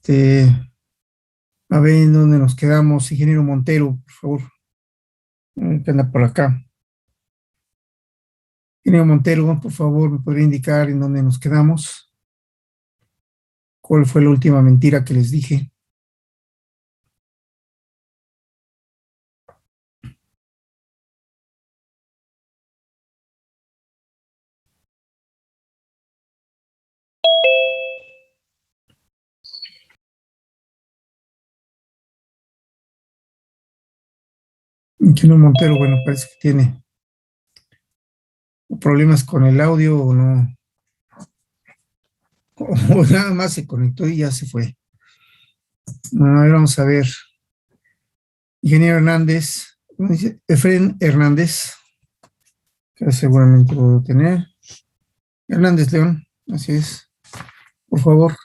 A ver en dónde nos quedamos. Ingeniero Montero, por favor. Que anda por acá. Ingeniero Montero, por favor, ¿me podría indicar en dónde nos quedamos? ¿Cuál fue la última mentira que les dije? Ingeniero Montero, bueno, parece que tiene problemas con el audio o no. O nada más se conectó y ya se fue. A ver, vamos a ver. Ingeniero Hernández, Efren Hernández, que seguramente lo debo tener. Hernández León, así es. Por favor,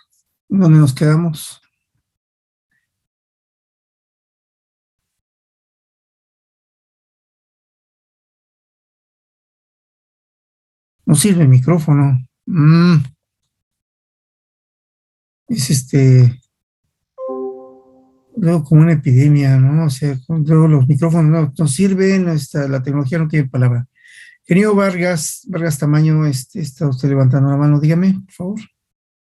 ¿dónde nos quedamos? No sirve el micrófono. Es luego como una epidemia, ¿no? O sea, luego los micrófonos no sirven, la tecnología no tiene palabra. Ingeniero Vargas Tamaño, está usted levantando la mano, dígame, por favor.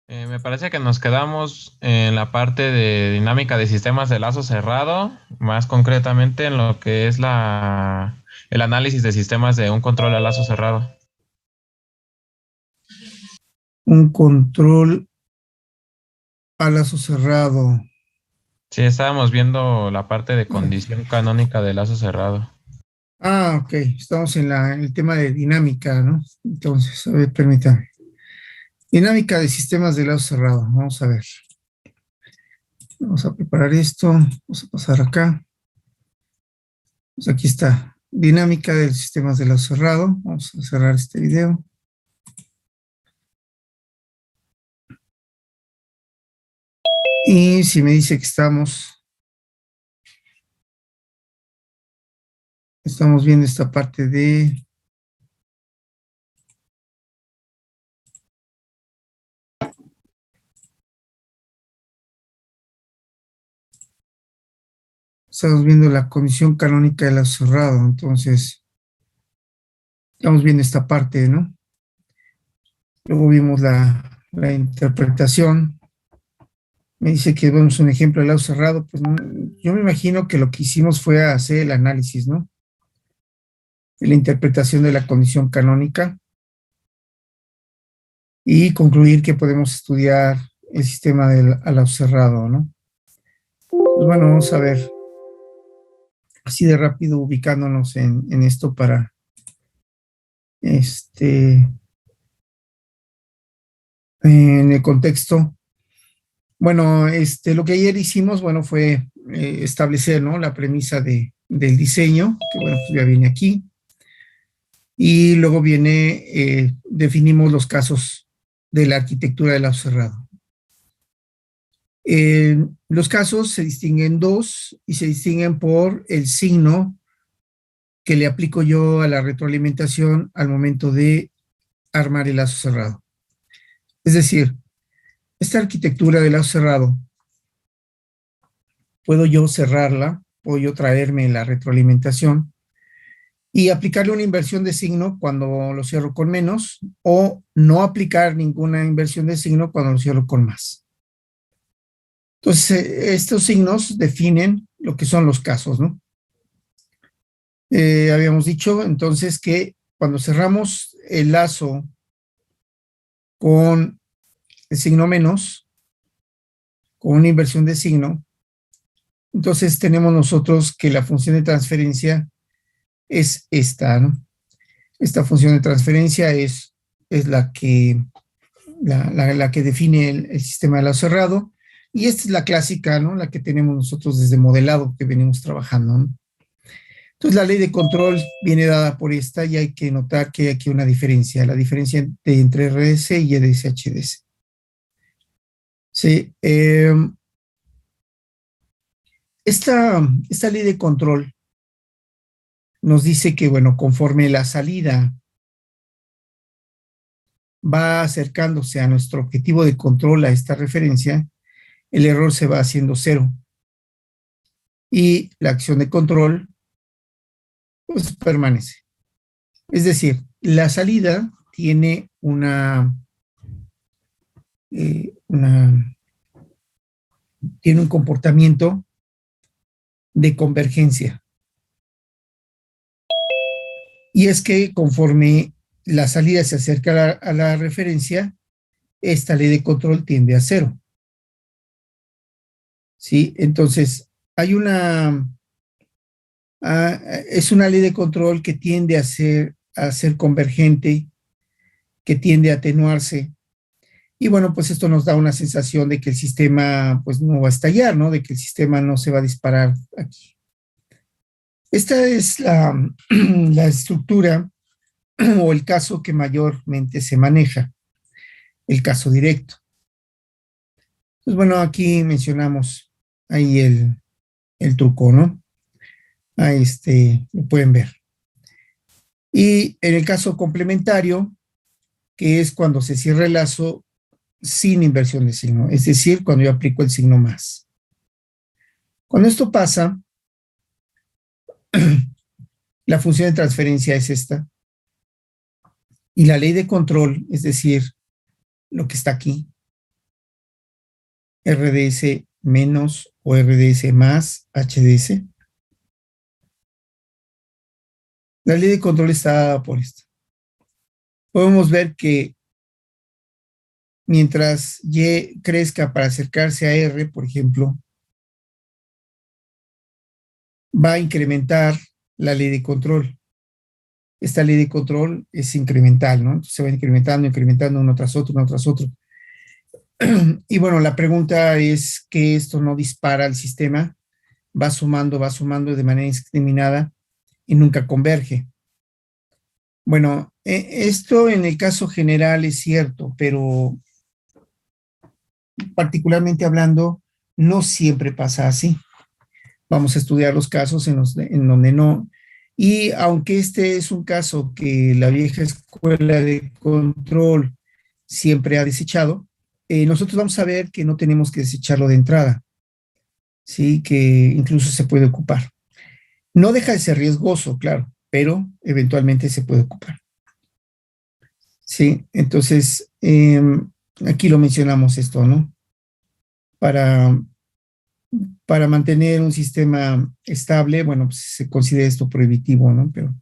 Me parece que nos quedamos en la parte de dinámica de sistemas de lazo cerrado, más concretamente en lo que es el análisis de sistemas de un control a lazo cerrado. Un control a lazo cerrado. Sí, estábamos viendo la parte de condición canónica de lazo cerrado. Ok, estamos en el tema de dinámica, ¿no? Entonces, a ver, permítame. Dinámica de sistemas de lazo cerrado, vamos a ver. Vamos a preparar esto, vamos a pasar acá. Pues aquí está, dinámica de sistemas de lazo cerrado. Vamos a cerrar este video. Y si me dice que estamos viendo esta parte de estamos viendo la condición canónica de lazo cerrado, entonces estamos viendo esta parte, ¿no? Luego vimos la interpretación. Me dice que vemos un ejemplo de lazo cerrado, pues yo me imagino que lo que hicimos fue hacer el análisis, ¿no? La interpretación de la condición canónica y concluir que podemos estudiar el sistema del lazo cerrado, ¿no? Pues bueno, vamos a ver así de rápido ubicándonos en esto para en el contexto. Bueno, lo que ayer hicimos, bueno, fue establecer, ¿no? La premisa del diseño, que bueno, pues ya viene aquí. Y luego definimos los casos de la arquitectura del lazo cerrado. Los casos se distinguen dos y se distinguen por el signo que le aplico yo a la retroalimentación al momento de armar el lazo cerrado. Es decir, esta arquitectura de lazo cerrado, puedo yo cerrarla, puedo yo traerme la retroalimentación y aplicarle una inversión de signo cuando lo cierro con menos o no aplicar ninguna inversión de signo cuando lo cierro con más. Entonces, estos signos definen lo que son los casos, ¿no? Habíamos dicho entonces que cuando cerramos el lazo con el signo menos, con una inversión de signo, entonces tenemos nosotros que la función de transferencia es esta, ¿no? Esta función de transferencia es la que define el sistema de lazo cerrado, y esta es la clásica, ¿no? La que tenemos nosotros desde modelado que venimos trabajando, ¿no? Entonces, la ley de control viene dada por esta y hay que notar que hay aquí una diferencia, la diferencia entre RS y EDS-HDS. Sí, esta ley de control nos dice que, bueno, conforme la salida va acercándose a nuestro objetivo de control, a esta referencia, el error se va haciendo cero. Y la acción de control, pues permanece. Es decir, la salida tiene tiene un comportamiento de convergencia. Y es que conforme la salida se acerca a la referencia, esta ley de control tiende a cero. ¿Sí? Entonces, es una ley de control que tiende a ser convergente, que tiende a atenuarse. Y bueno, pues esto nos da una sensación de que el sistema pues no va a estallar, ¿no? De que el sistema no se va a disparar aquí. Esta es la estructura o el caso que mayormente se maneja, el caso directo. Pues bueno, aquí mencionamos ahí el truco, ¿no? Ahí lo pueden ver. Y en el caso complementario, que es cuando se cierra el lazo sin inversión de signo, es decir, cuando yo aplico el signo más. Cuando esto pasa, la función de transferencia es esta, y la ley de control, es decir, lo que está aquí, RDS menos o RDS más HDS. La ley de control está dada por esto. Podemos ver que mientras Y crezca para acercarse a R, por ejemplo, va a incrementar la ley de control. Esta ley de control es incremental, ¿no? Entonces se va incrementando uno tras otro, uno tras otro. Y bueno, la pregunta es que esto no dispara al sistema, va sumando de manera indiscriminada y nunca converge. Bueno, esto en el caso general es cierto, pero particularmente hablando, no siempre pasa así. Vamos a estudiar los casos en donde no. Y aunque este es un caso que la vieja escuela de control siempre ha desechado, nosotros vamos a ver que no tenemos que desecharlo de entrada, ¿sí? Que incluso se puede ocupar. No deja de ser riesgoso, claro, pero eventualmente se puede ocupar. Sí, entonces aquí lo mencionamos esto, ¿no? Para mantener un sistema estable, bueno, pues se considera esto prohibitivo, ¿no? Pero,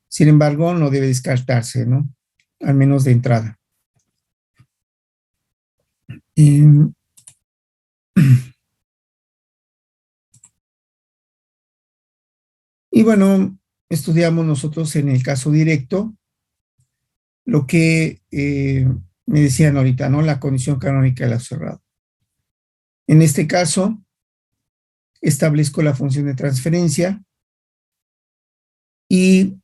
sin embargo, no debe descartarse, ¿no? Al menos de entrada. Y bueno, estudiamos nosotros en el caso directo lo que me decían ahorita, ¿no? La condición canónica del lazo cerrado. En este caso, establezco la función de transferencia y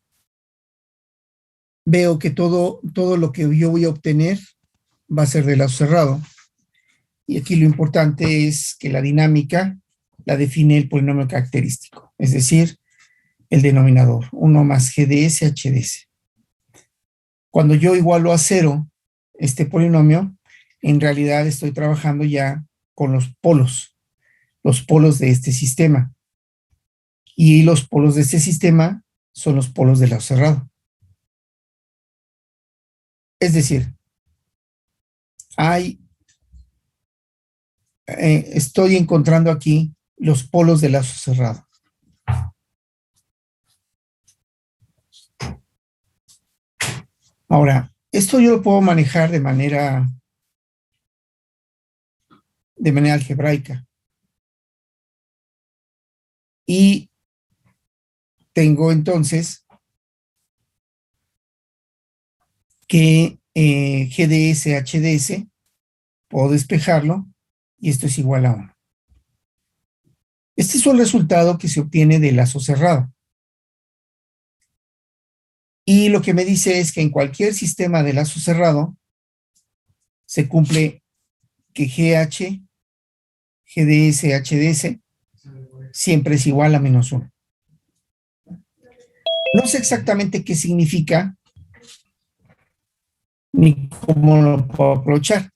veo que todo lo que yo voy a obtener va a ser de lazo cerrado. Y aquí lo importante es que la dinámica la define el polinomio característico, es decir, el denominador, 1 más GDS HDS. Cuando yo igualo a 0 este polinomio, en realidad estoy trabajando ya con los polos de este sistema. Y los polos de este sistema son los polos del lazo cerrado. Es decir, estoy encontrando aquí los polos del lazo cerrado. Ahora, esto yo lo puedo manejar de manera algebraica. Y tengo entonces que GDS, HDS, puedo despejarlo y esto es igual a 1. Este es el resultado que se obtiene del lazo cerrado. Y lo que me dice es que en cualquier sistema de lazo cerrado se cumple que GH, GDS, HDS siempre es igual a menos 1. No sé exactamente qué significa ni cómo lo puedo aprovechar,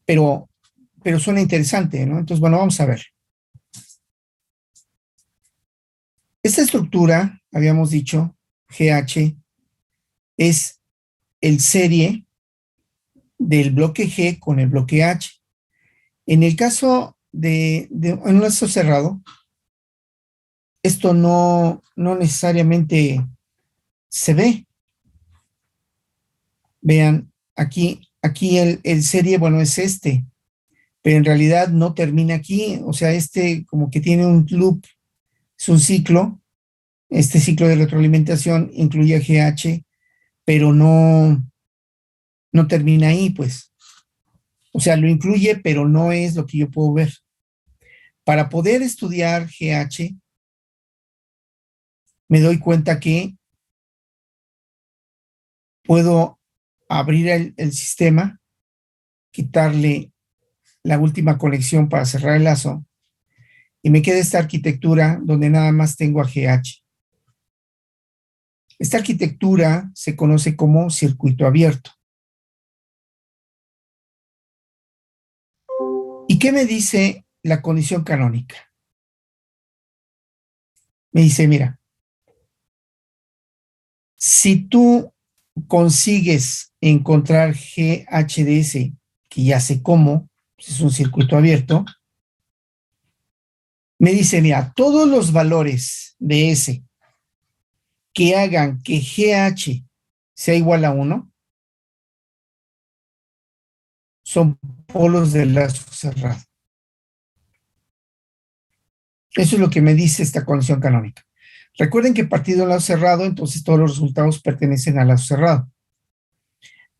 pero pero suena interesante, ¿no? Entonces, bueno, vamos a ver. Esta estructura, habíamos dicho, GH, es el serie del bloque G con el bloque H. En el caso de un lazo cerrado, esto no necesariamente se ve. Vean, aquí el serie, bueno, es este, pero en realidad no termina aquí. O sea, este como que tiene un loop, es un ciclo. Este ciclo de retroalimentación incluye a GH, pero no termina ahí, pues. O sea, lo incluye, pero no es lo que yo puedo ver. Para poder estudiar GH, me doy cuenta que puedo abrir el sistema, quitarle la última conexión para cerrar el lazo, y me queda esta arquitectura donde nada más tengo a GH. Esta arquitectura se conoce como circuito abierto. ¿Y qué me dice la condición canónica? Me dice, mira, si tú consigues encontrar GHDS, que ya sé cómo, pues es un circuito abierto, me dice, mira, todos los valores de S que hagan que GH sea igual a 1 son polos del lazo cerrado. Eso es lo que me dice esta condición canónica. Recuerden que partido del lazo cerrado, entonces todos los resultados pertenecen al lazo cerrado.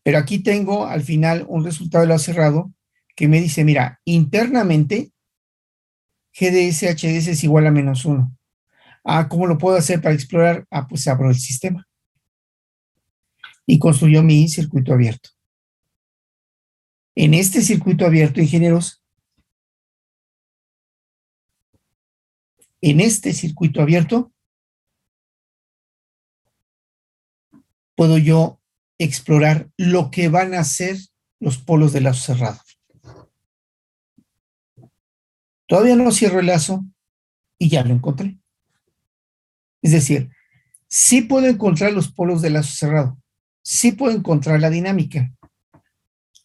Pero aquí tengo al final un resultado del lazo cerrado que me dice, mira, internamente GDS, HDS es igual a -1. ¿Cómo lo puedo hacer para explorar? Pues abro el sistema. Y construyó mi circuito abierto. En este circuito abierto, ingenieros, puedo yo explorar lo que van a ser los polos del lazo cerrado. Todavía no cierro el lazo y ya lo encontré. Es decir, sí puedo encontrar los polos del lazo cerrado, sí puedo encontrar la dinámica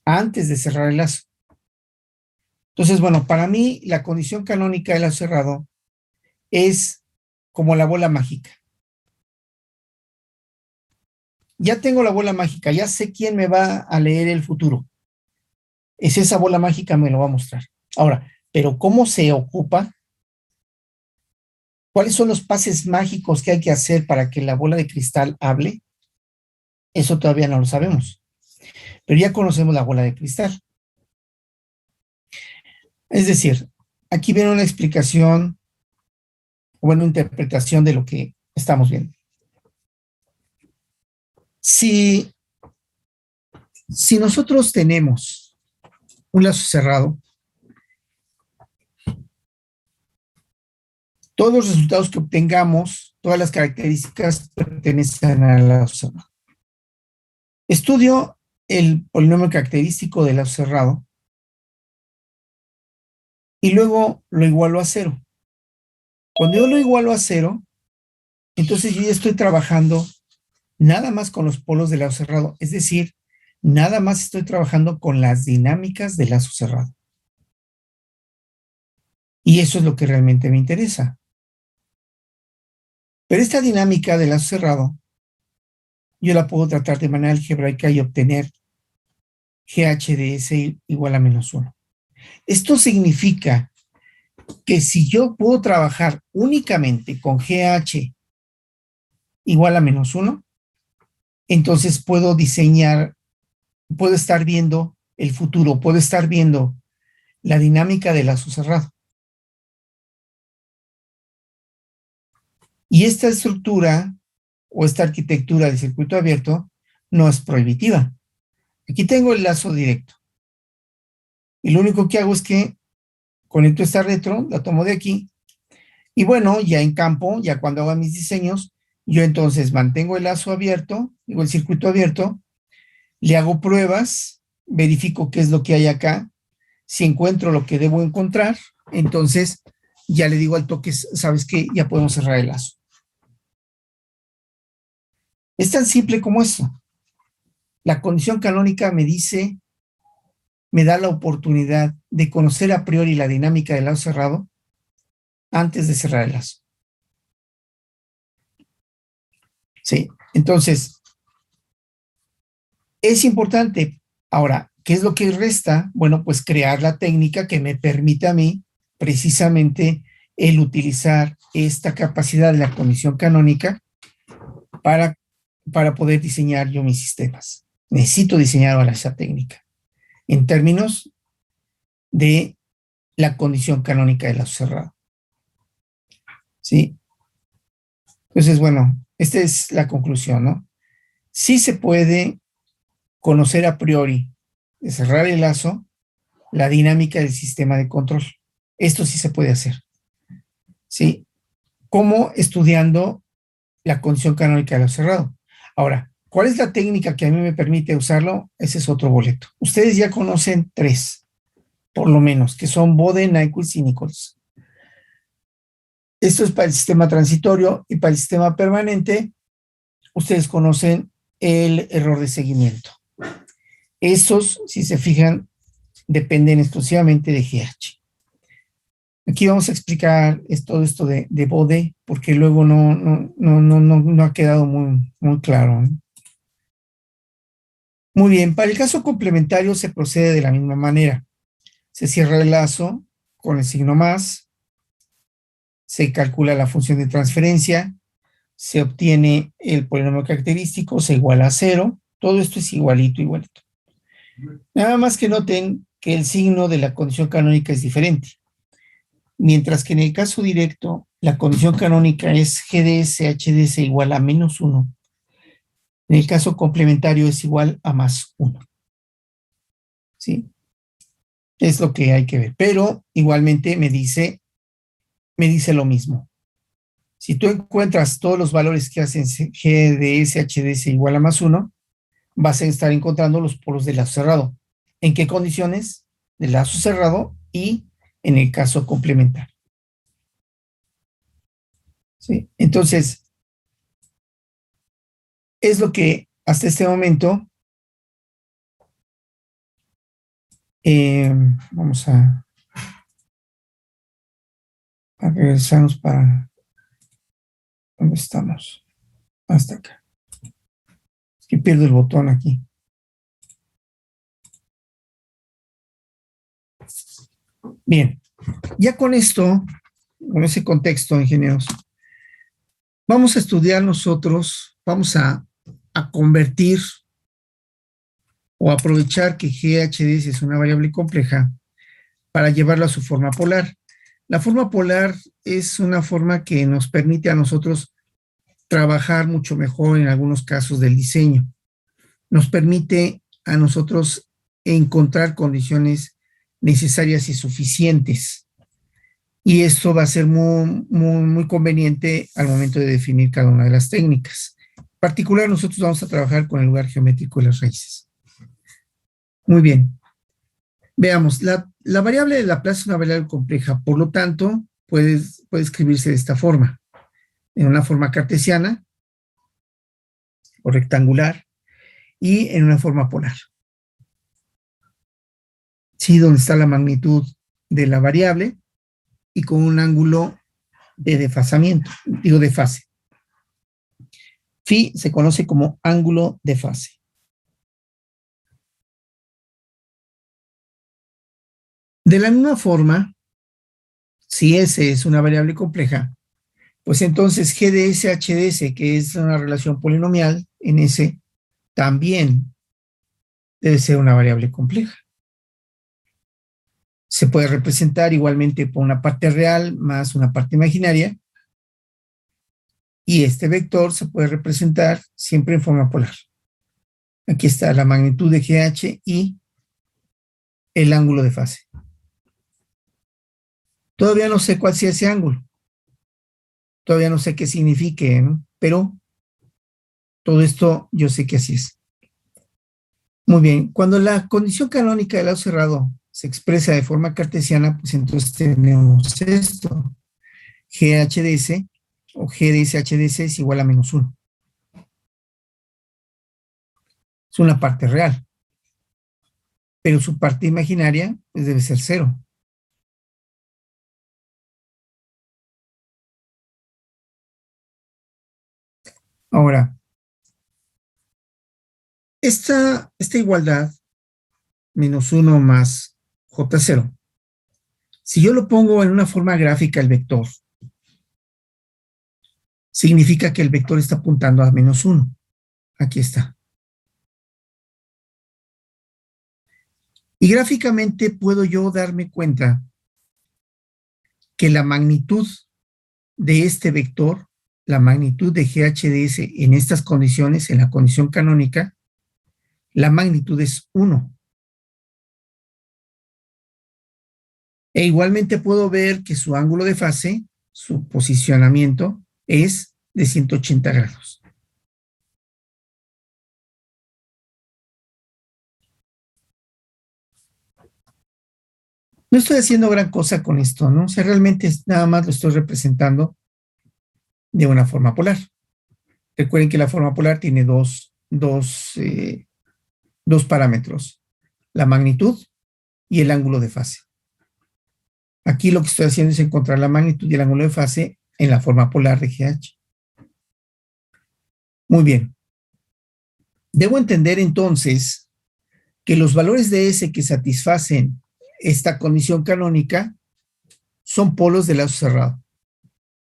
antes de cerrar el lazo. Entonces, bueno, para mí la condición canónica del lazo cerrado es como la bola mágica. Ya tengo la bola mágica, ya sé quién me va a leer el futuro. Es esa bola mágica, me lo va a mostrar. Ahora, pero ¿cómo se ocupa? ¿Cuáles son los pases mágicos que hay que hacer para que la bola de cristal hable? Eso todavía no lo sabemos. Pero ya conocemos la bola de cristal. Es decir, aquí viene una explicación, o una interpretación de lo que estamos viendo. Si nosotros tenemos un lazo cerrado, todos los resultados que obtengamos, todas las características pertenecen al lazo cerrado. Estudio el polinomio característico del lazo cerrado y luego lo igualo a 0. Cuando yo lo igualo a 0, entonces yo ya estoy trabajando nada más con los polos del lazo cerrado, es decir, nada más estoy trabajando con las dinámicas del lazo cerrado. Y eso es lo que realmente me interesa. Pero esta dinámica del lazo cerrado, yo la puedo tratar de manera algebraica y obtener GHDS igual a -1. Esto significa que si yo puedo trabajar únicamente con GH igual a -1, entonces puedo diseñar, puedo estar viendo el futuro, puedo estar viendo la dinámica del lazo cerrado. Y esta estructura o esta arquitectura de circuito abierto no es prohibitiva. Aquí tengo el lazo directo. Y lo único que hago es que conecto esta retro, la tomo de aquí, y bueno, ya en campo, ya cuando haga mis diseños, yo entonces mantengo el lazo abierto, digo el circuito abierto, le hago pruebas, verifico qué es lo que hay acá, Si encuentro lo que debo encontrar, entonces ya le digo al toque, ¿sabes qué? Ya podemos cerrar el lazo. Es tan simple como eso. La condición canónica me dice, me da la oportunidad de conocer a priori la dinámica del lazo cerrado antes de cerrar el lazo. Sí, entonces, es importante. Ahora, ¿qué es lo que resta? Bueno, pues crear la técnica que me permita a mí precisamente el utilizar esta capacidad de la condición canónica para poder diseñar yo mis sistemas. Necesito diseñar ahora esa técnica en términos de la condición canónica del lazo cerrado. ¿Sí? Entonces, bueno, esta es la conclusión, ¿no? Sí se puede conocer a priori, de cerrar el lazo, la dinámica del sistema de control. Esto sí se puede hacer. ¿Sí? Como estudiando la condición canónica del lazo cerrado. Ahora, ¿cuál es la técnica que a mí me permite usarlo? Ese es otro boleto. Ustedes ya conocen 3, por lo menos, que son Bode, Nyquist y Nichols. Esto es para el sistema transitorio, y para el sistema permanente, ustedes conocen el error de seguimiento. Esos, si se fijan, dependen exclusivamente de GH. Aquí vamos a explicar todo esto de Bode, porque luego no ha quedado muy claro, ¿eh? Muy bien, para el caso complementario se procede de la misma manera. Se cierra el lazo con el signo más, se calcula la función de transferencia, se obtiene el polinomio característico, se iguala a 0. Todo esto es igualito. Nada más que noten que el signo de la condición canónica es diferente. Mientras que en el caso directo, la condición canónica es GDS, HDS igual a -1. En el caso complementario es igual a +1. ¿Sí? Es lo que hay que ver. Pero igualmente me dice lo mismo. Si tú encuentras todos los valores que hacen GDS, HDS igual a +1, vas a estar encontrando los polos del lazo cerrado. ¿En qué condiciones? Del lazo cerrado y en el caso complementario. ¿Sí? Entonces, es lo que hasta este momento vamos a regresarnos para ¿dónde estamos? Hasta acá. Es que pierdo el botón aquí. Bien, ya con esto, con ese contexto, ingenieros, vamos a estudiar nosotros, vamos a convertir o aprovechar que GHD es una variable compleja para llevarlo a su forma polar. La forma polar es una forma que nos permite a nosotros trabajar mucho mejor en algunos casos del diseño. Nos permite a nosotros encontrar condiciones necesarias y suficientes. Y esto va a ser muy conveniente al momento de definir cada una de las técnicas. En particular, nosotros vamos a trabajar con el lugar geométrico de las raíces. Muy bien. Veamos, la variable de Laplace es una variable compleja, por lo tanto, puede escribirse de esta forma, en una forma cartesiana o rectangular y en una forma polar. Sí, donde está la magnitud de la variable y con un ángulo de desfasamiento, de fase. Phi se conoce como ángulo de fase. De la misma forma, si S es una variable compleja, pues entonces GDS, HDS, que es una relación polinomial en S, también debe ser una variable compleja. Se puede representar igualmente por una parte real más una parte imaginaria, y este vector se puede representar siempre en forma polar. Aquí está la magnitud de GH y el ángulo de fase. Todavía no sé cuál sea ese ángulo. Todavía no sé qué signifique, ¿no? Pero todo esto yo sé que así es. Muy bien. Cuando la condición canónica del lazo cerrado se expresa de forma cartesiana, pues entonces tenemos esto. GHDS o GDS-HDS es igual a -1. Es una parte real. Pero su parte imaginaria pues debe ser 0. Ahora, esta igualdad, -1 más J0, si yo lo pongo en una forma gráfica el vector, significa que el vector está apuntando a -1. Aquí está. Y gráficamente puedo yo darme cuenta que la magnitud de este vector, la magnitud de GHDS en estas condiciones, en la condición canónica, la magnitud es 1. E igualmente puedo ver que su ángulo de fase, su posicionamiento, es de 180 grados. No estoy haciendo gran cosa con esto, ¿no? O sea, realmente nada más lo estoy representando de una forma polar. Recuerden que la forma polar tiene dos parámetros, la magnitud y el ángulo de fase. Aquí lo que estoy haciendo es encontrar la magnitud y el ángulo de fase en la forma polar de GH. Muy bien. Debo entender entonces que los valores de S que satisfacen esta condición canónica son polos de lazo cerrado.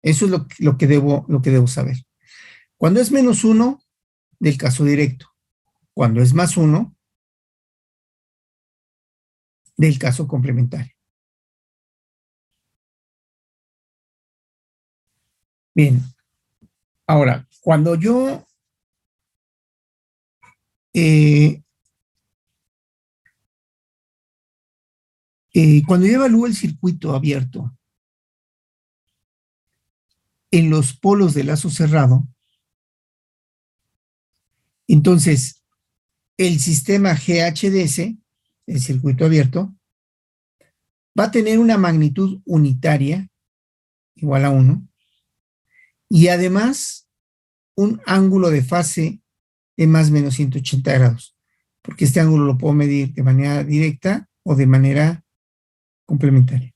Eso es lo que debo saber. Cuando es -1, del caso directo. Cuando es +1, del caso complementario. Bien. Ahora, cuando yo evalúo el circuito abierto en los polos de lazo cerrado, entonces el sistema GHDS, el circuito abierto, va a tener una magnitud unitaria igual a 1 y además un ángulo de fase de +o 180 grados, porque este ángulo lo puedo medir de manera directa o de manera complementaria.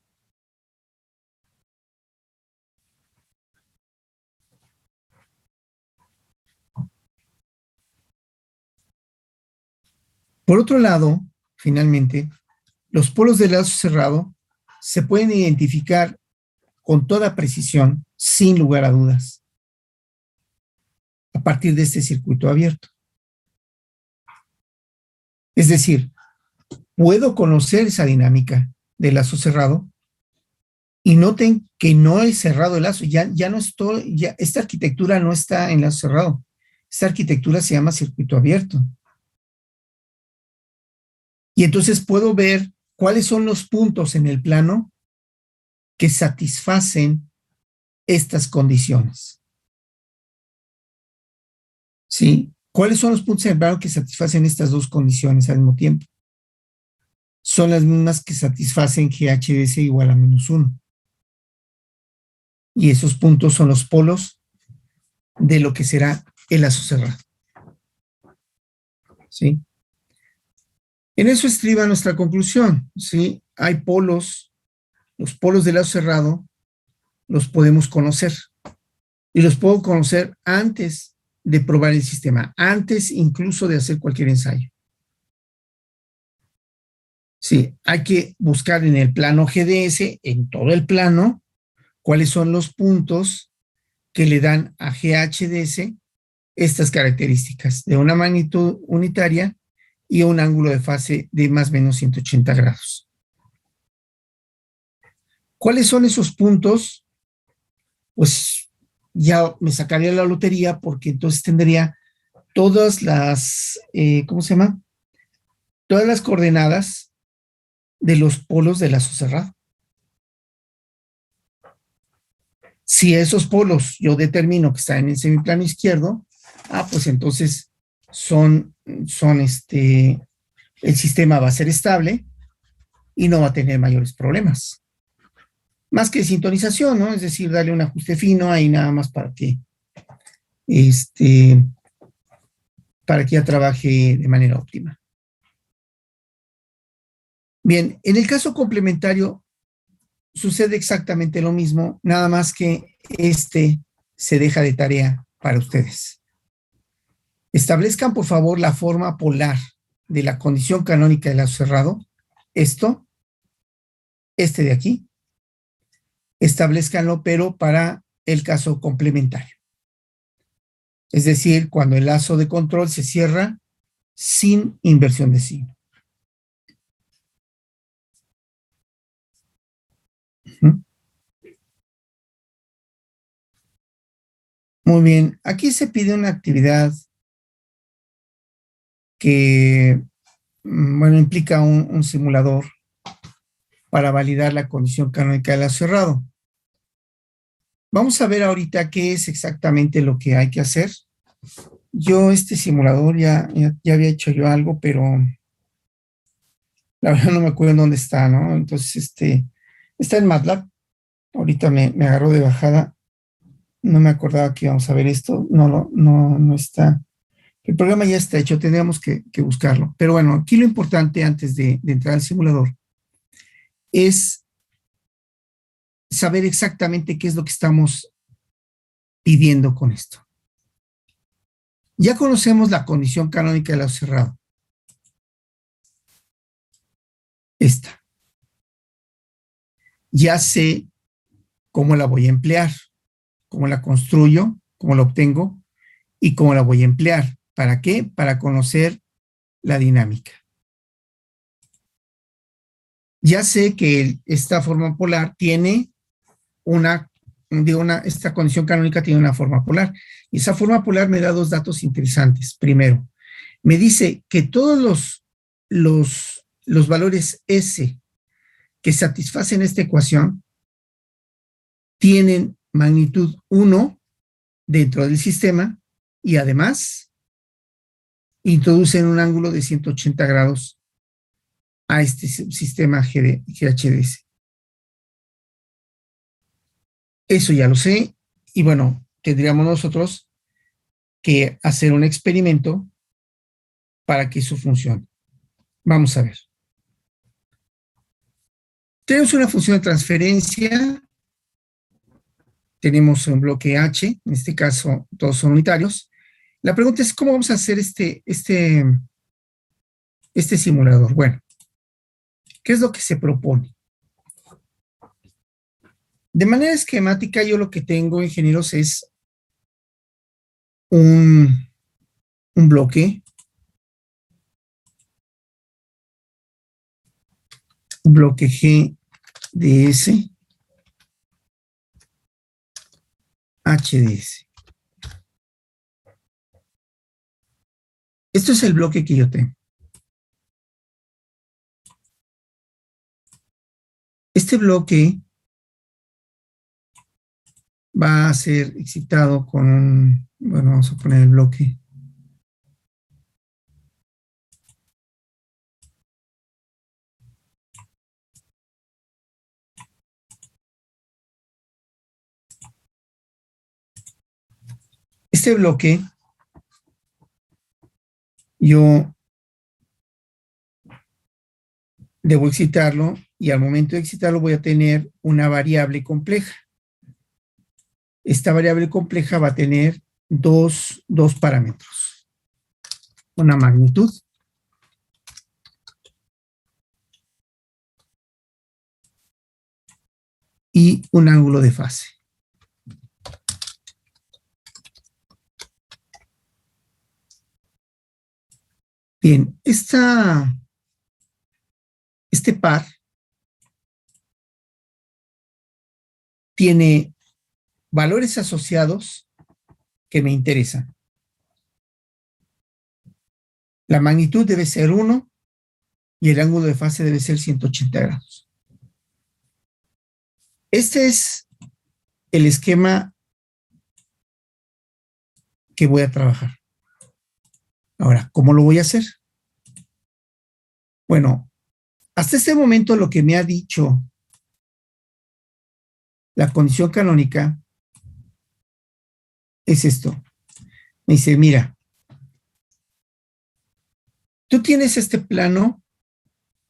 Por otro lado, finalmente, los polos de lazo cerrado se pueden identificar con toda precisión, sin lugar a dudas, a partir de este circuito abierto. Es decir, puedo conocer esa dinámica de lazo cerrado y noten que no he cerrado el lazo, ya no estoy, ya esta arquitectura no está en lazo cerrado, esta arquitectura se llama circuito abierto. Y entonces puedo ver cuáles son los puntos en el plano que satisfacen estas condiciones. ¿Sí? ¿Cuáles son los puntos en el plano que satisfacen estas dos condiciones al mismo tiempo? Son las mismas que satisfacen GHDS igual a -1. Y esos puntos son los polos de lo que será el lazo cerrado. ¿Sí? En eso estriba nuestra conclusión, ¿sí? Hay polos, los polos del lazo cerrado los podemos conocer. Y los puedo conocer antes de probar el sistema, antes incluso de hacer cualquier ensayo. Sí, hay que buscar en el plano GDS, en todo el plano, cuáles son los puntos que le dan a GHDS estas características de una magnitud unitaria y un ángulo de fase de +o 180 grados. ¿Cuáles son esos puntos? Pues ya me sacaría la lotería porque entonces tendría todas las, ¿cómo se llama? Todas las coordenadas de los polos del lazo cerrado. Si esos polos yo determino que están en el semiplano izquierdo, pues entonces el sistema va a ser estable y no va a tener mayores problemas. Más que sintonización, ¿no? Es decir, darle un ajuste fino ahí nada más para que ya trabaje de manera óptima. Bien, en el caso complementario sucede exactamente lo mismo, nada más que se deja de tarea para ustedes. Establezcan, por favor, la forma polar de la condición canónica del lazo cerrado. Esto, de aquí, establezcanlo, pero para el caso complementario. Es decir, cuando el lazo de control se cierra sin inversión de signo. Muy bien, aquí se pide una actividad que, bueno, implica un simulador para validar la condición canónica del lazo cerrado. Vamos a ver ahorita qué es exactamente lo que hay que hacer. Yo este simulador ya había hecho yo algo, pero la verdad no me acuerdo en dónde está, ¿no? Entonces, está en MATLAB. Ahorita me agarró de bajada. No me acordaba que íbamos a ver esto. No está. El programa ya está hecho, tendríamos que buscarlo. Pero bueno, aquí lo importante antes de entrar al simulador es saber exactamente qué es lo que estamos pidiendo con esto. Ya conocemos la condición canónica del lazo cerrado. Esta. Ya sé cómo la voy a emplear, cómo la construyo, cómo la obtengo y cómo la voy a emplear. ¿Para qué? Para conocer la dinámica. Ya sé que esta forma polar tiene esta condición canónica tiene una forma polar. Y esa forma polar me da dos datos interesantes. Primero, me dice que todos los valores S que satisfacen esta ecuación tienen magnitud 1 dentro del sistema y además introducen un ángulo de 180 grados a este sistema GHDS. Eso ya lo sé y bueno, tendríamos nosotros que hacer un experimento para que eso funcione. Vamos a ver. Tenemos una función de transferencia, tenemos un bloque H, en este caso todos son unitarios. La pregunta es, ¿cómo vamos a hacer este simulador? Bueno, ¿qué es lo que se propone? De manera esquemática, yo lo que tengo, ingenieros, es un bloque GDS, HDS. Esto es el bloque que yo tengo. Este bloque va a ser excitado con bueno, vamos a poner el bloque. Este bloque, yo debo excitarlo y al momento de excitarlo voy a tener una variable compleja. Esta variable compleja va a tener dos parámetros. Una magnitud y un ángulo de fase. Bien, este par tiene valores asociados que me interesan. La magnitud debe ser 1 y el ángulo de fase debe ser 180 grados. Este es el esquema que voy a trabajar. Ahora, ¿cómo lo voy a hacer? Bueno, Hasta este momento lo que me ha dicho la condición canónica es esto. Me dice, mira, tú tienes este plano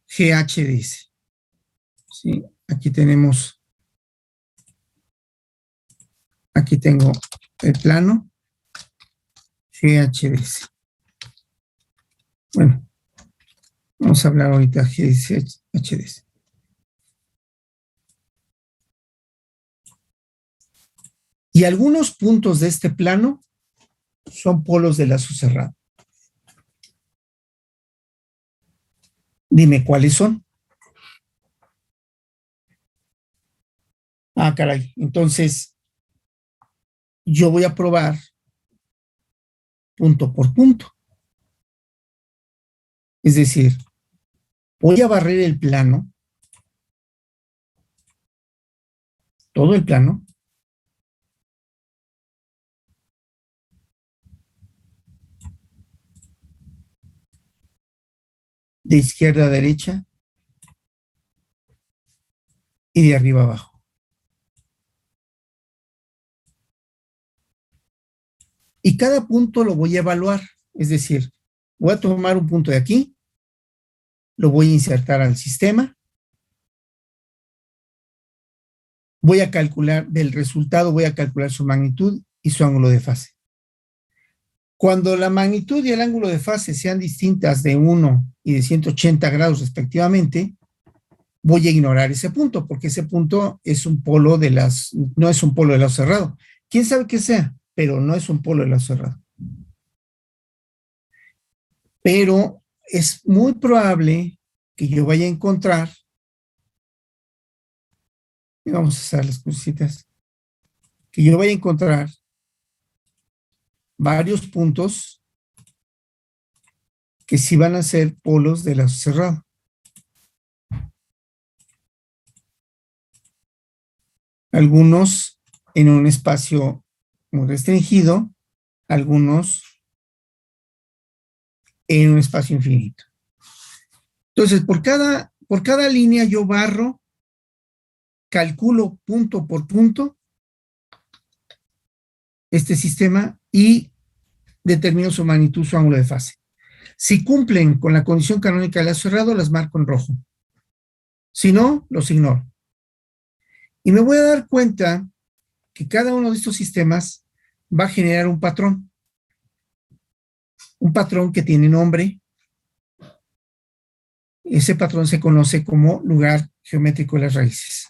GHDS. ¿Sí? Aquí tengo el plano GHDS. Bueno, vamos a hablar ahorita GHDS. Y algunos puntos de este plano son polos de lazo cerrado. Dime cuáles son. Ah, caray. Entonces, yo voy a probar punto por punto. Es decir, voy a barrer el plano, todo el plano, de izquierda a derecha y de arriba a abajo. Y cada punto lo voy a evaluar, es decir, voy a tomar un punto de aquí, lo voy a insertar al sistema, voy a calcular del resultado, voy a calcular su magnitud y su ángulo de fase. Cuando la magnitud y el ángulo de fase sean distintas de 1 y de 180 grados respectivamente, voy a ignorar ese punto, porque ese punto es un polo no es un polo de lazo cerrado. ¿Quién sabe qué sea? Pero no es un polo de lazo cerrado. Pero es muy probable que yo vaya a encontrar, y vamos a hacer las cositas, que yo vaya a encontrar varios puntos que sí van a ser polos de lazo cerrado. Algunos en un espacio muy restringido, algunos en un espacio infinito. Entonces, por cada línea yo barro, calculo punto por punto este sistema y determino su magnitud, su ángulo de fase. Si cumplen con la condición canónica de lazo cerrado, las marco en rojo. Si no, los ignoro. Y me voy a dar cuenta que cada uno de estos sistemas va a generar un patrón. Un patrón que tiene nombre. Ese patrón se conoce como lugar geométrico de las raíces.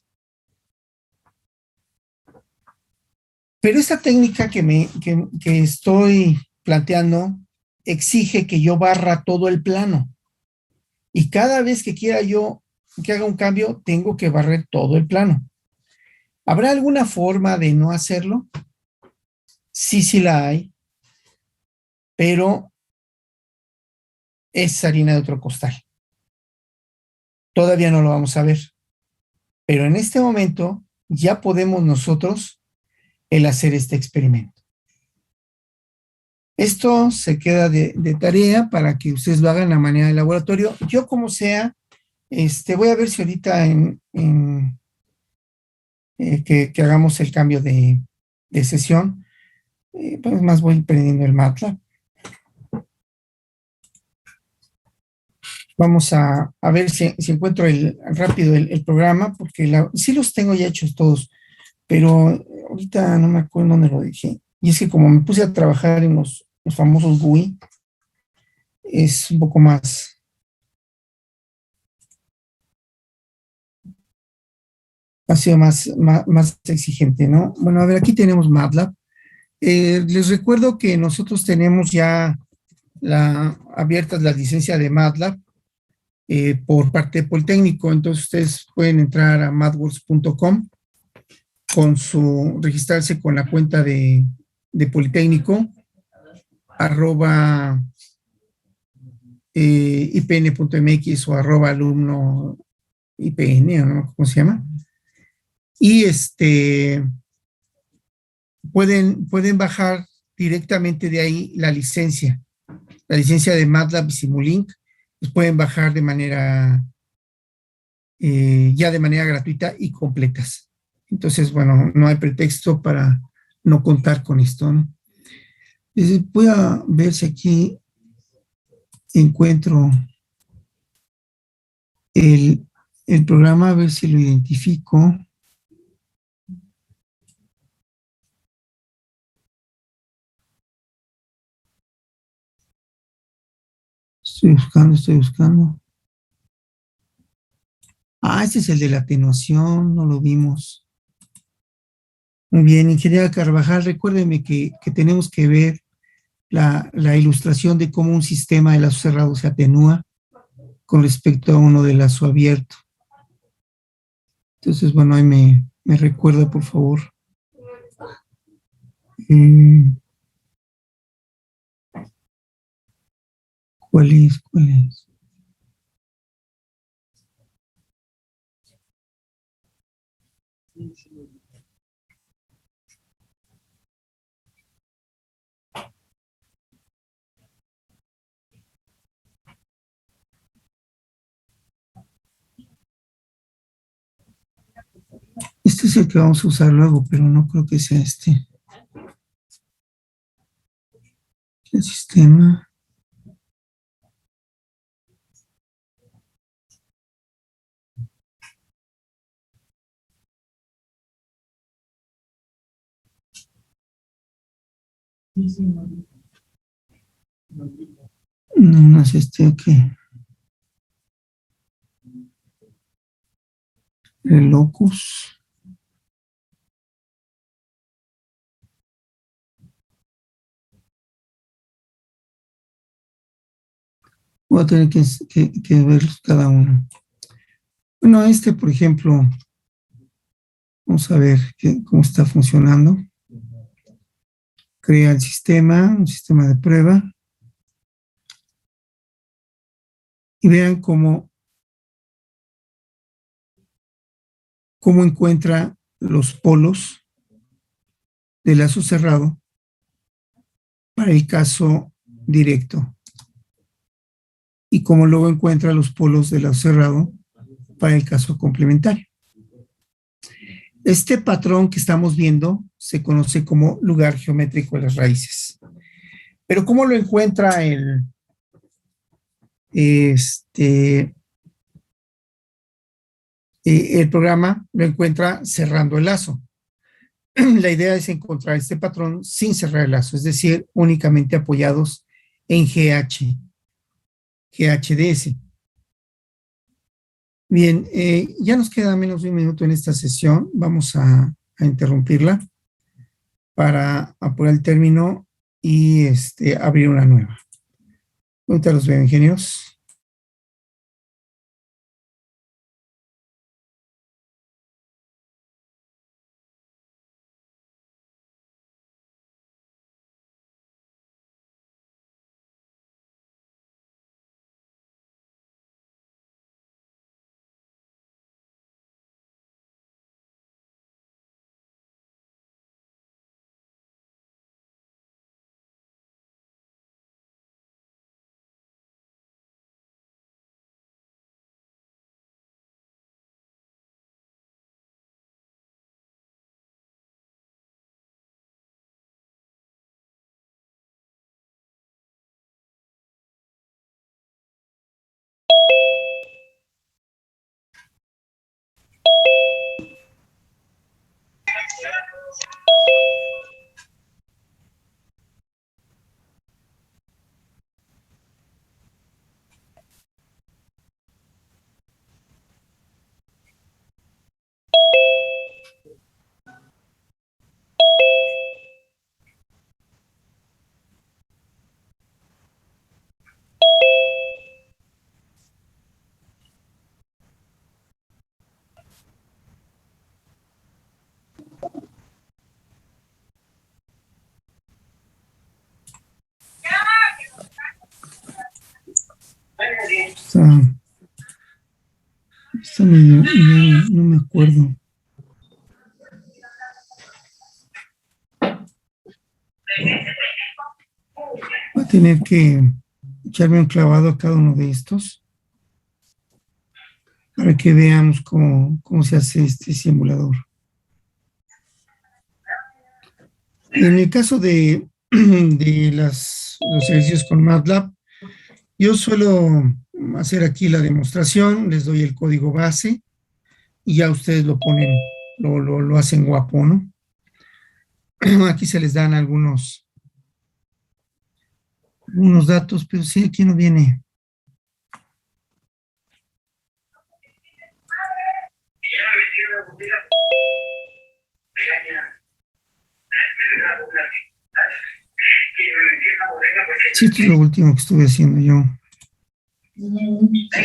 Pero esta técnica que estoy planteando exige que yo barra todo el plano. Y cada vez que quiera yo que haga un cambio, tengo que barrer todo el plano. ¿Habrá alguna forma de no hacerlo? Sí la hay, pero es harina de otro costal. Todavía no lo vamos a ver, pero en este momento ya podemos nosotros el hacer este experimento. Esto se queda de tarea para que ustedes lo hagan a manera de laboratorio. Yo como sea, voy a ver si ahorita que hagamos el cambio de sesión. Pues más voy prendiendo el MATLAB. Vamos a ver si encuentro rápido el programa, porque sí los tengo ya hechos todos, pero ahorita no me acuerdo dónde lo dejé. Y es que como me puse a trabajar en los famosos GUI, es un poco más... ha sido más exigente, ¿no? Bueno, a ver, aquí tenemos MATLAB. Les recuerdo que nosotros tenemos ya abiertas la licencia de MATLAB por parte de Politécnico, entonces ustedes pueden entrar a mathworks.com registrarse con la cuenta de Politécnico, @ipn.mx o @alumno IPN, ¿no? ¿Cómo se llama? Y pueden bajar directamente de ahí la licencia de MATLAB y Simulink. Los pueden bajar de manera ya de manera gratuita y completas. Entonces, bueno, no hay pretexto para no contar con esto, ¿no? Voy a ver si aquí encuentro el, el programa, a ver si lo identifico. Estoy buscando. Ah, este es el de la atenuación, no lo vimos. Muy bien, ingeniera Carvajal, recuérdeme que tenemos que ver la ilustración de cómo un sistema de lazo cerrado se atenúa con respecto a uno de lazo abierto. Entonces, bueno, ahí me recuerda, por favor. ¿Cuál es? ¿Cuál es? Este es el que vamos a usar luego, pero no creo que sea este. El sistema. No, no es este, ok. El locus. Voy a tener que verlos cada uno. Bueno, este, por ejemplo, vamos a ver cómo está funcionando. Crea el sistema, un sistema de prueba. Y vean cómo encuentra los polos de lazo cerrado para el caso directo. Y cómo luego encuentra los polos de lazo cerrado para el caso complementario. Este patrón que estamos viendo se conoce como lugar geométrico de las raíces. Pero ¿cómo lo encuentra el programa? Lo encuentra cerrando el lazo. La idea es encontrar este patrón sin cerrar el lazo, es decir, únicamente apoyados en GHDS. Bien, ya nos queda menos de un minuto en esta sesión. Vamos a interrumpirla para apurar el término y abrir una nueva. Ahorita los veo, ingenieros. Está medio, ya no me acuerdo. Voy a tener que echarme un clavado a cada uno de estos para que veamos cómo se hace este simulador. En el caso de los ejercicios con MATLAB, yo suelo hacer aquí la demostración, les doy el código base y ya ustedes lo ponen, lo hacen guapo, ¿no? Aquí se les dan algunos datos, pero sí, aquí no viene. Sí, esto es lo último que estuve haciendo yo. Sí,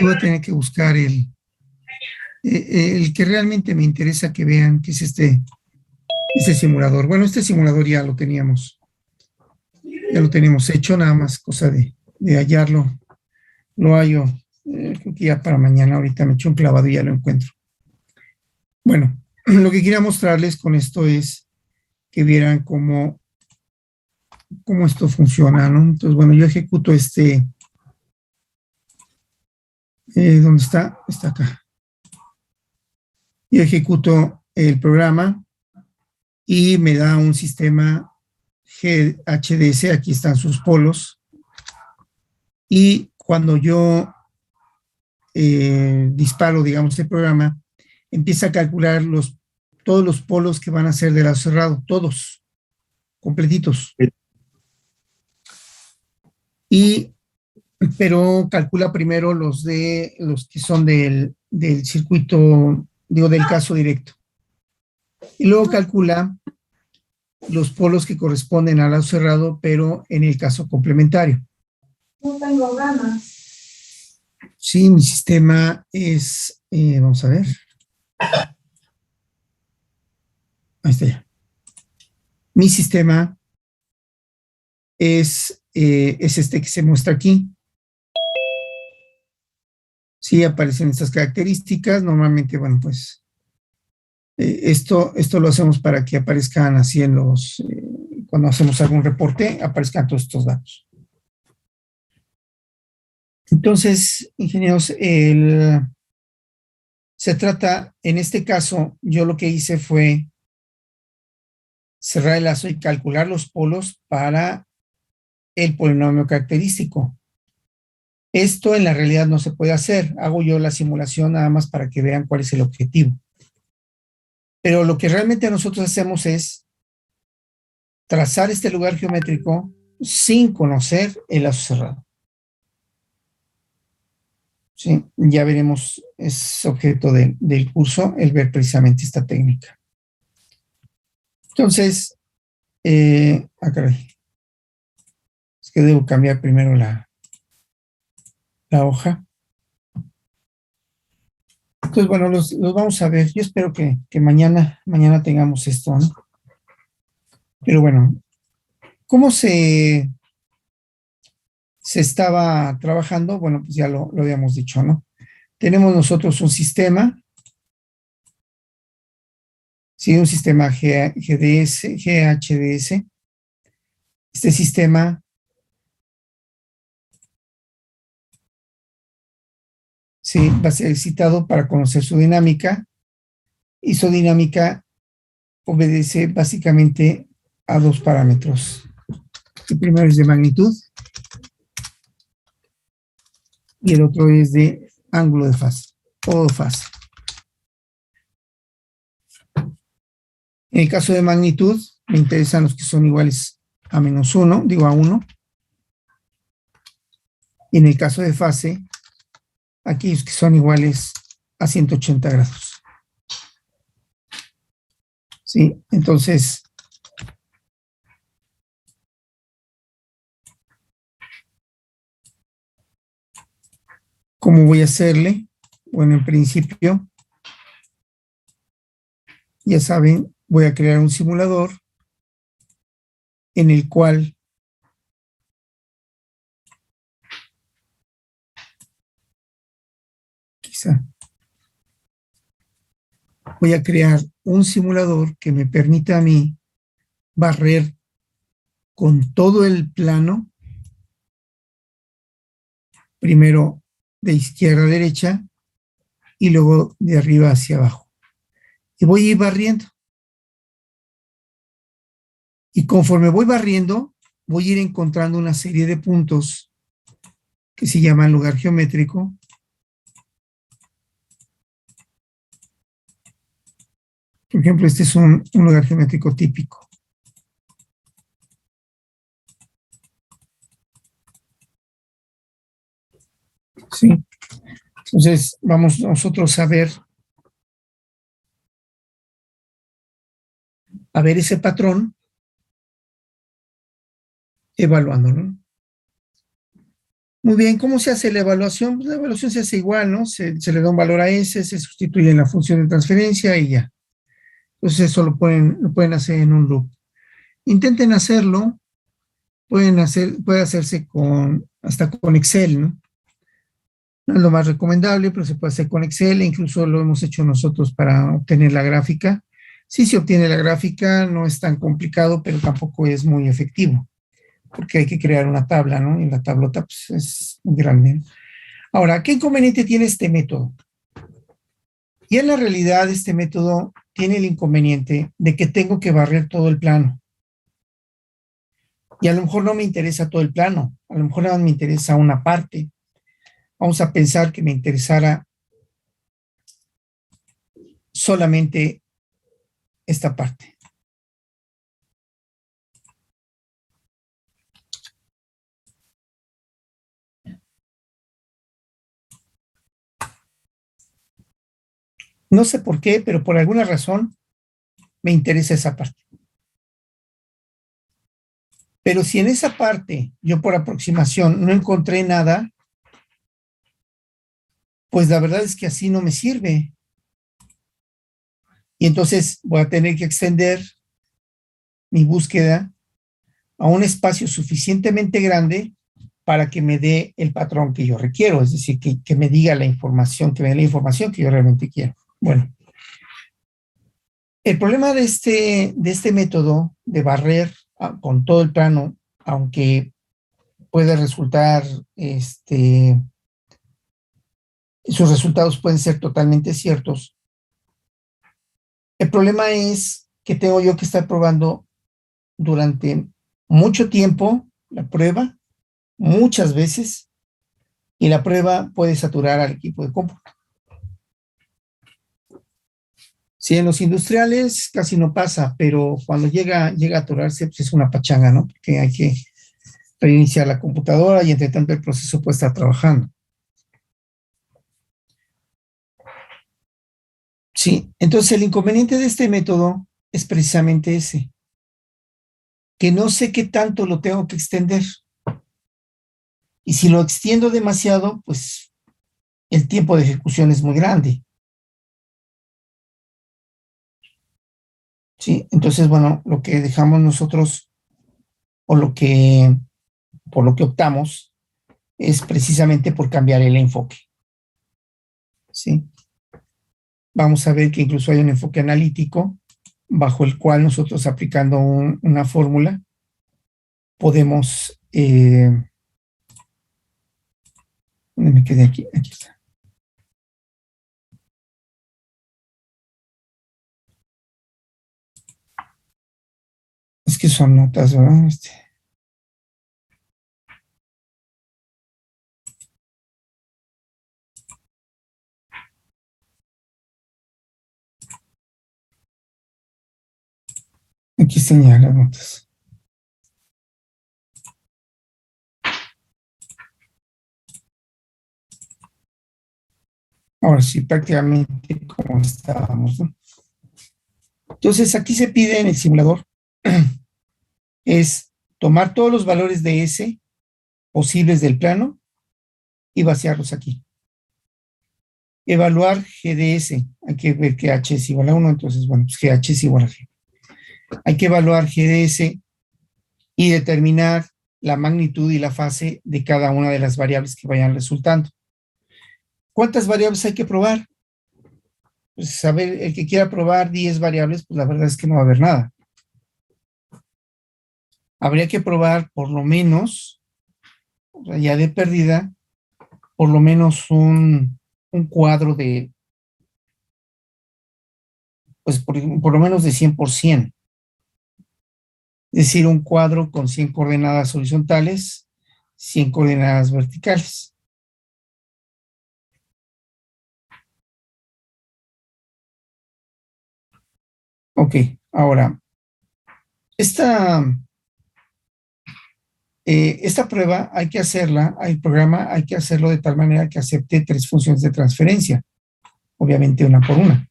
voy a tener que buscar el que realmente me interesa que vean, que es este simulador. Bueno, este simulador ya lo teníamos hecho, nada más cosa de hallarlo. Lo hallo, creo que ya para mañana, ahorita me echo un clavado y ya lo encuentro. Bueno, lo que quería mostrarles con esto es que vieran cómo esto funciona, ¿no? Entonces, bueno, yo ejecuto ¿dónde está? Está acá. Yo ejecuto el programa y me da un sistema GHDS, aquí están sus polos, y cuando yo disparo, digamos, el programa, empieza a calcular todos los polos que van a ser de lazo cerrado, todos, completitos. Pero calcula primero los que son del circuito, digo, del caso directo. Y luego calcula los polos que corresponden al lazo cerrado, pero en el caso complementario. No tengo ganas. Sí, mi sistema es, vamos a ver. Ahí está ya. Mi sistema es este que se muestra aquí. Sí, aparecen estas características. Normalmente, bueno, pues esto lo hacemos para que aparezcan así en cuando hacemos algún reporte, aparezcan todos estos datos. Entonces, ingenieros, se trata, en este caso, yo lo que hice fue cerrar el lazo y calcular los polos para el polinomio característico. Esto en la realidad no se puede hacer. Hago yo la simulación nada más para que vean cuál es el objetivo. Pero lo que realmente nosotros hacemos es trazar este lugar geométrico sin conocer el lazo cerrado. Sí, ya veremos, es objeto del curso el ver precisamente esta técnica. Entonces, caray. Es que debo cambiar primero la hoja. Entonces, bueno, los vamos a ver. Yo espero que mañana tengamos esto, ¿no? Pero bueno, ¿cómo se estaba trabajando? Bueno, pues ya lo habíamos dicho, ¿no? Tenemos nosotros un sistema, sí, un sistema GHDS. Este sistema sí, va a ser excitado para conocer su dinámica, y su dinámica obedece básicamente a dos parámetros. El primero es de magnitud y el otro es de ángulo de fase o fase. En el caso de magnitud, me interesan los que son iguales a -1, digo a 1. Y en el caso de fase, aquellos que son iguales a 180 grados. Sí, entonces, ¿cómo voy a hacerle? Bueno, en principio, ya saben, voy a crear un simulador en el cual quizá voy a crear un simulador que me permita a mí barrer con todo el plano, primero de izquierda a derecha y luego de arriba hacia abajo. Y voy a ir barriendo. Y conforme voy barriendo, voy a ir encontrando una serie de puntos que se llaman lugar geométrico. Por ejemplo, este es un lugar geométrico típico. ¿Sí? Entonces, vamos nosotros a ver ese patrón, evaluándolo. Muy bien, ¿cómo se hace la evaluación? Pues la evaluación se hace igual, ¿no? Se le da un valor a S, se sustituye en la función de transferencia y ya. Entonces eso lo pueden hacer en un loop. Intenten hacerlo, puede hacerse hasta con Excel, ¿no? No es lo más recomendable, pero se puede hacer con Excel, e incluso lo hemos hecho nosotros para obtener la gráfica. Sí se obtiene la gráfica, no es tan complicado, pero tampoco es muy efectivo, porque hay que crear una tabla, ¿no? Y la tablota pues, es muy grande. Ahora, ¿qué inconveniente tiene este método? Y en la realidad este método tiene el inconveniente de que tengo que barrer todo el plano. Y a lo mejor no me interesa todo el plano, a lo mejor nada más me interesa una parte. Vamos a pensar que me interesara solamente esta parte. No sé por qué, pero por alguna razón me interesa esa parte. Pero si en esa parte yo por aproximación no encontré nada, pues la verdad es que así no me sirve. Y entonces voy a tener que extender mi búsqueda a un espacio suficientemente grande para que me dé el patrón que yo requiero, es decir, que me diga la información, que me dé la información que yo realmente quiero. Bueno, el problema de este método de barrer con todo el plano, aunque puede resultar, sus resultados pueden ser totalmente ciertos. El problema es que tengo yo que estar probando durante mucho tiempo la prueba, muchas veces, y la prueba puede saturar al equipo de cómputo. Sí, en los industriales casi no pasa, pero cuando llega a atorarse, pues es una pachanga, ¿no? Porque hay que reiniciar la computadora y entre tanto el proceso puede estar trabajando. Sí, entonces el inconveniente de este método es precisamente ese, que no sé qué tanto lo tengo que extender. Y si lo extiendo demasiado, pues el tiempo de ejecución es muy grande. Sí, entonces, bueno, lo que dejamos nosotros, o por lo que optamos, es precisamente por cambiar el enfoque. ¿Sí? Vamos a ver que incluso hay un enfoque analítico bajo el cual nosotros aplicando una fórmula podemos... ¿dónde me quedé aquí? Aquí está. Es que son notas, ¿verdad? Aquí están las notas. Ahora sí, prácticamente como estábamos, ¿no? Entonces, aquí se pide en el simulador es tomar todos los valores de S posibles del plano y vaciarlos aquí. Evaluar GDS. Hay que ver que H es igual a 1, entonces, bueno, pues GH es igual a G. Hay que evaluar GDS y determinar la magnitud y la fase de cada una de las variables que vayan resultando. ¿Cuántas variables hay que probar? Pues saber, el que quiera probar 10 variables, pues la verdad es que no va a haber nada. Habría que probar por lo menos, ya de pérdida, por lo menos un cuadro de pues por lo menos de 100%. Es decir, un cuadro con 100 coordenadas horizontales, 100 coordenadas verticales. Ok, ahora, esta prueba hay que hacerla, el programa hay que hacerlo de tal manera que acepte 3 funciones de transferencia, obviamente una por una.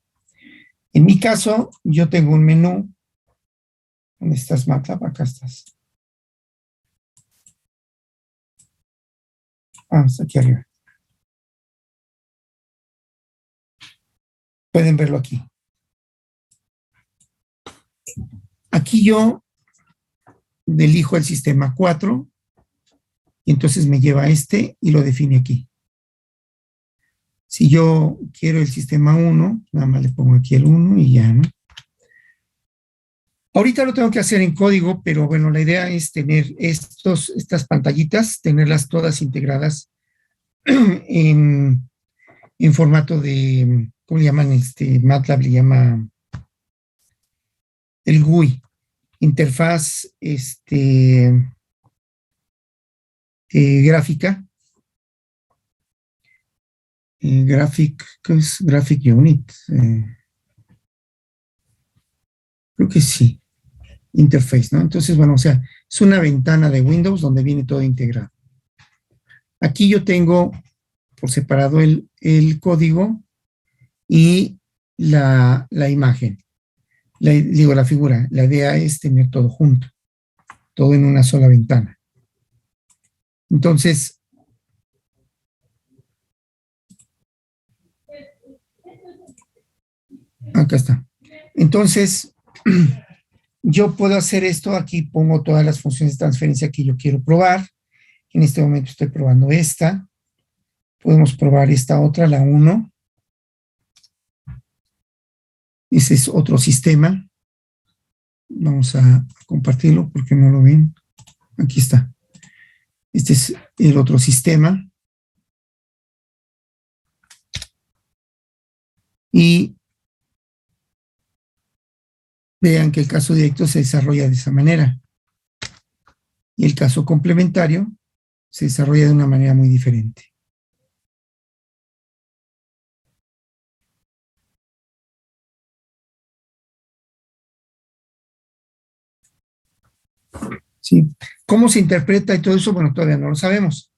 En mi caso, yo tengo un menú. ¿Dónde estás, MATLAB? Acá estás. Está aquí arriba. Pueden verlo aquí. Aquí yo elijo el sistema 4 y entonces me lleva a este y lo define aquí. Si yo quiero el sistema 1, nada más le pongo aquí el 1 y ya, ¿no? Ahorita lo tengo que hacer en código, pero bueno, la idea es tener estas pantallitas, tenerlas todas integradas en formato de, ¿cómo le llaman? MATLAB le llama el GUI, interfaz gráfica, ¿qué es? Graphic Unit. Creo que sí, interface, ¿no? Entonces, bueno, o sea, es una ventana de Windows donde viene todo integrado. Aquí yo tengo por separado el código y la imagen. Digo, la figura. La idea es tener todo junto, todo en una sola ventana. Entonces, acá está. Entonces, yo puedo hacer esto. Aquí pongo todas las funciones de transferencia que yo quiero probar. En este momento estoy probando esta. Podemos probar esta otra, la 1. Ese es otro sistema. Vamos a compartirlo porque no lo ven. Aquí está. Este es el otro sistema. Y vean que el caso directo se desarrolla de esa manera. Y el caso complementario se desarrolla de una manera muy diferente. ¿Sí? ¿Cómo se interpreta y todo eso? Bueno, todavía no lo sabemos.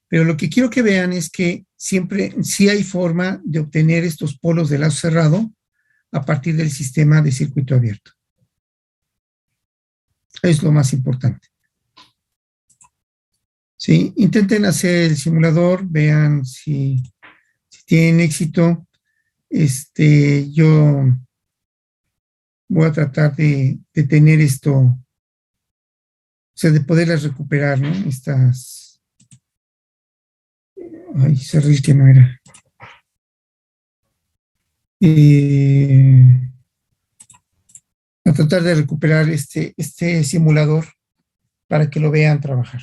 Pero lo que quiero que vean es que siempre sí hay forma de obtener estos polos de lazo cerrado a partir del sistema de circuito abierto. Es lo más importante. ¿Sí? Intenten hacer el simulador, vean si tienen éxito. Yo voy a tratar de tener esto, o sea, de poderlas recuperar, ¿no? Ay, cerré que no era. A tratar de recuperar este simulador para que lo vean trabajar.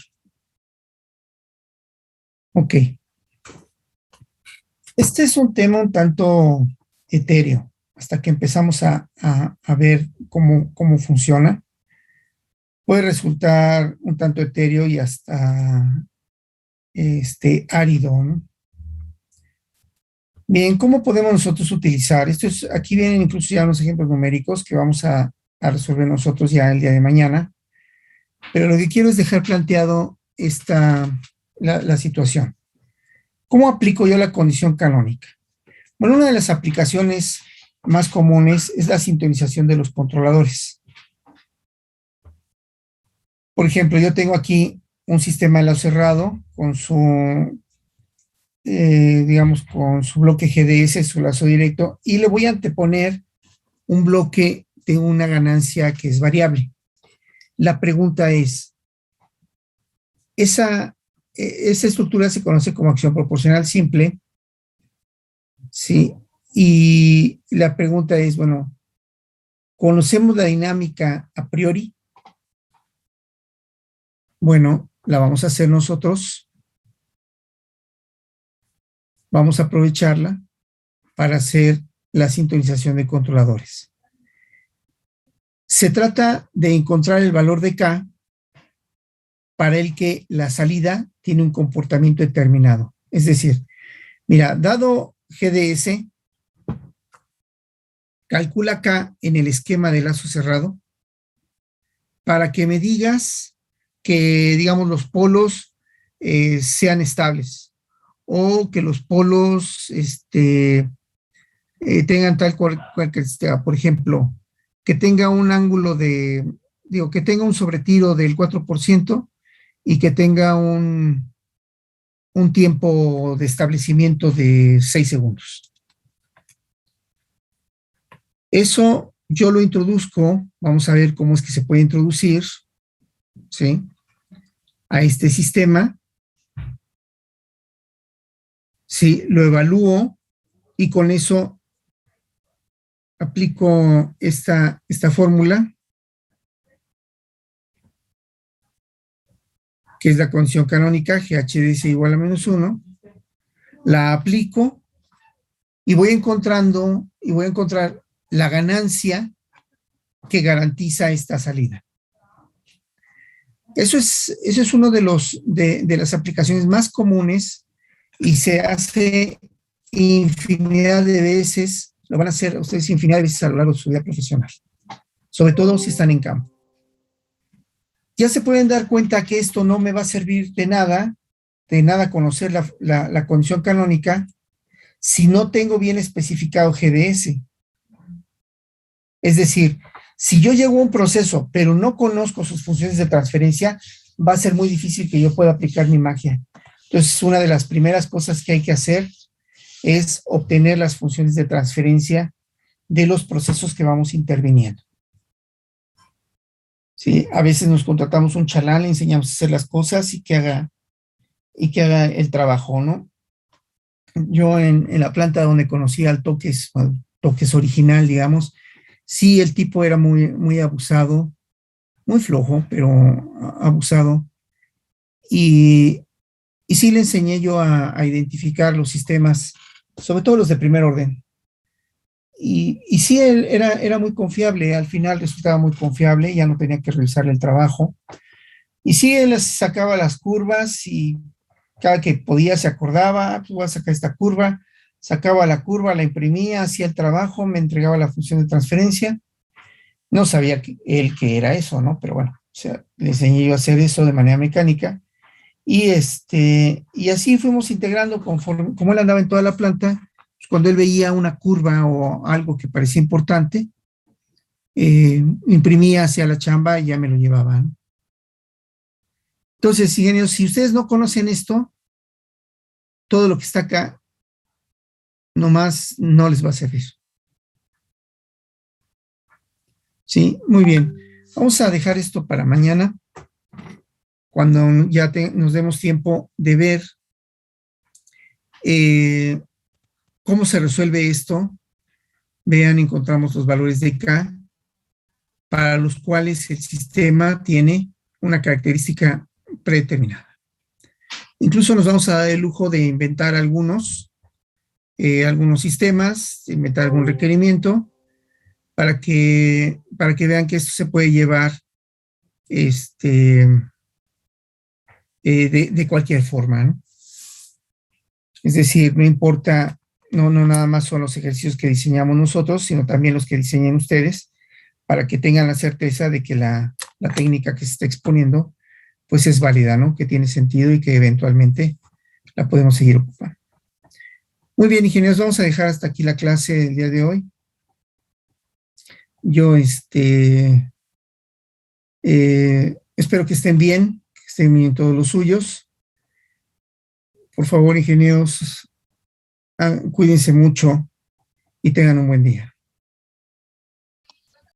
Ok. Este es un tema un tanto etéreo, hasta que empezamos a ver cómo funciona. Puede resultar un tanto etéreo y hasta árido, ¿no? Bien, ¿cómo podemos nosotros utilizar? Aquí vienen incluso ya unos ejemplos numéricos que vamos a resolver nosotros ya el día de mañana, pero lo que quiero es dejar planteado la situación. ¿Cómo aplico yo la condición canónica? Bueno, una de las aplicaciones más comunes es la sintonización de los controladores. Por ejemplo, yo tengo aquí un sistema de lazo cerrado con su digamos, con su bloque GDS, su lazo directo, y le voy a anteponer un bloque de una ganancia que es variable. La pregunta es, esa estructura se conoce como acción proporcional simple, ¿sí? Y la pregunta es, bueno, ¿conocemos la dinámica a priori? Bueno, la vamos a hacer nosotros. Vamos a aprovecharla para hacer la sintonización de controladores. Se trata de encontrar el valor de K para el que la salida tiene un comportamiento determinado. Es decir, mira, dado GDS, calcula K en el esquema de lazo cerrado para que me digas que, digamos, los polos sean estables o que los polos tengan tal cual que sea, por ejemplo, que tenga un ángulo de, digo, que tenga un sobretiro del 4% y que tenga un tiempo de establecimiento de 6 segundos. Eso yo lo introduzco, vamos a ver cómo es que se puede introducir, ¿sí?, a este sistema. Sí, lo evalúo y con eso aplico esta fórmula, que es la condición canónica, GHDS igual a -1, la aplico y voy a encontrar la ganancia que garantiza esta salida. Eso es uno de las aplicaciones más comunes y se hace infinidad de veces, lo van a hacer ustedes infinidad de veces a lo largo de su vida profesional, sobre todo si están en campo. Ya se pueden dar cuenta que esto no me va a servir de nada conocer la condición canónica si no tengo bien especificado GDS. Es decir, si yo llego a un proceso, pero no conozco sus funciones de transferencia, va a ser muy difícil que yo pueda aplicar mi magia. Entonces, una de las primeras cosas que hay que hacer es obtener las funciones de transferencia de los procesos que vamos interviniendo. ¿Sí? A veces nos contratamos un chalán, le enseñamos a hacer las cosas y que haga el trabajo, ¿no? Yo en la planta donde conocí al Toques original, digamos, sí, el tipo era muy, muy abusado, muy flojo, pero abusado. Y sí le enseñé yo a identificar los sistemas, sobre todo los de primer orden. Y sí, él era muy confiable, al final resultaba muy confiable, ya no tenía que revisarle el trabajo. Y sí, él sacaba las curvas y cada que podía se acordaba, pues voy a sacar esta curva, sacaba la curva, la imprimía, hacía el trabajo, me entregaba la función de transferencia. No sabía él qué era eso, ¿no? Pero bueno, o sea, le enseñé yo a hacer eso de manera mecánica. Y así fuimos integrando conforme, como él andaba en toda la planta, pues cuando él veía una curva o algo que parecía importante, imprimía hacia la chamba y ya me lo llevaba, ¿no? Entonces, ingenieros, si ustedes no conocen esto, todo lo que está acá, nomás no les va a servir. Sí, muy bien. Vamos a dejar esto para mañana, cuando ya nos demos tiempo de ver cómo se resuelve esto. Vean, encontramos los valores de K, para los cuales el sistema tiene una característica predeterminada. Incluso nos vamos a dar el lujo de inventar algunos sistemas, inventar algún requerimiento, para que vean que esto se puede llevar de cualquier forma, ¿no? Es decir, no importa, no nada más son los ejercicios que diseñamos nosotros, sino también los que diseñen ustedes, para que tengan la certeza de que la técnica que se está exponiendo pues es válida, ¿no? Que tiene sentido y que eventualmente la podemos seguir ocupando. Muy bien, ingenieros, vamos a dejar hasta aquí la clase del día de hoy. Yo espero que estén bien todos los suyos. Por favor, ingenieros, cuídense mucho y tengan un buen día.